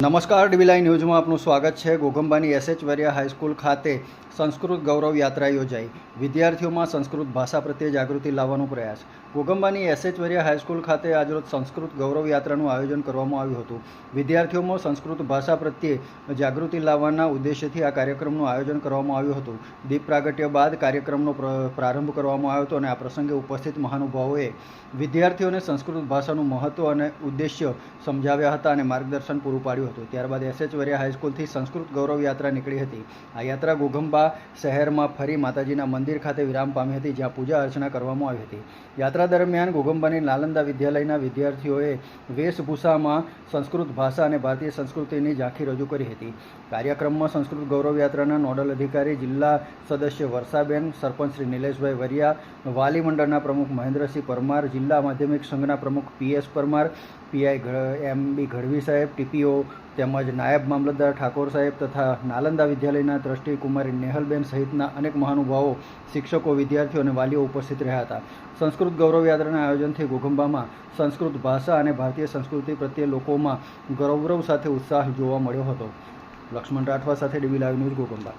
નમસ્કાર, dB live ન્યૂઝમાં આપનું સ્વાગત છે। ઘોઘંબાની એસએચ વરિયા હાઈસ્કૂલ ખાતે સંસ્કૃત ગૌરવ યાત્રા યોજાઈ। વિદ્યાર્થીઓમાં સંસ્કૃત ભાષા પ્રત્યે જાગૃતિ લાવવાનો પ્રયાસ। ઘોઘંબાની એસએચ વરિયા હાઈસ્કૂલ ખાતે આજરોજ સંસ્કૃત ગૌરવ યાત્રાનું આયોજન કરવામાં આવ્યું હતું। વિદ્યાર્થીઓમાં સંસ્કૃત ભાષા પ્રત્યે જાગૃતિ લાવવાના ઉદ્દેશ્યથી આ કાર્યક્રમનું આયોજન કરવામાં આવ્યું હતું। દીપ પ્રાગટ્ય બાદ કાર્યક્રમનો પ્રારંભ કરવામાં આવ્યો હતો અને આ પ્રસંગે ઉપસ્થિત મહાનુભાવોએ વિદ્યાર્થીઓને સંસ્કૃત ભાષાનું મહત્વ અને ઉદ્દેશ્ય સમજાવ્યા હતા અને માર્ગદર્શન પૂરું પાડ્યું હતું। ત્યારબાદ એસએચ વરિયા હાઈસ્કૂલથી સંસ્કૃત ગૌરવ યાત્રા નીકળી હતી। આ યાત્રા ઘોઘંબા શહેરમાં ફરી માતાજીના મંદિર ખાતે વિરામ પામી હતી, જ્યાં પૂજા અર્ચના કરવામાં આવી હતી। યાત્રા દરમિયાન ઘોઘંબાની નાલંદા વિદ્યાલયના વિદ્યાર્થીઓએ વેશભૂષામાં સંસ્કૃત ભાષા અને ભારતીય સંસ્કૃતિની ઝાંખી રજૂ કરી હતી। કાર્યક્રમમાં સંસ્કૃત ગૌરવ યાત્રાના નોડલ અધિકારી જિલ્લા સદસ્ય વર્ષાબેન, સરપંચ શ્રી નિલેશભાઈ વરિયા, વાલી મંડળના પ્રમુખ મહેન્દ્રસિંહ પરમાર, જિલ્લા માધ્યમિક સંઘના પ્રમુખ PS Parmar, PI MB Gadhvi સાહેબ, ટીપીઓ તેમજ નાયબ મામલતદાર ઠાકોર સાહેબ તથા નાલંદા વિદ્યાલયના ટ્રસ્ટી કુમારી નેહલબેન સહિતના અનેક મહાનુભાવો, શિક્ષકો, વિદ્યાર્થીઓ અને વાલીઓ ઉપસ્થિત રહ્યા હતા। સંસ્કૃત ગૌરવ યાત્રાના આયોજનથી ઘોઘંબામાં સંસ્કૃત ભાષા અને ભારતીય સંસ્કૃતિ પ્રત્યે લોકોમાં ગૌરવ સાથે ઉત્સાહ જોવા મળ્યો હતો। લક્ષ્મણ રાઠવા સાથે ડીબી લાઈવ ન્યૂઝ, ઘોઘંબા।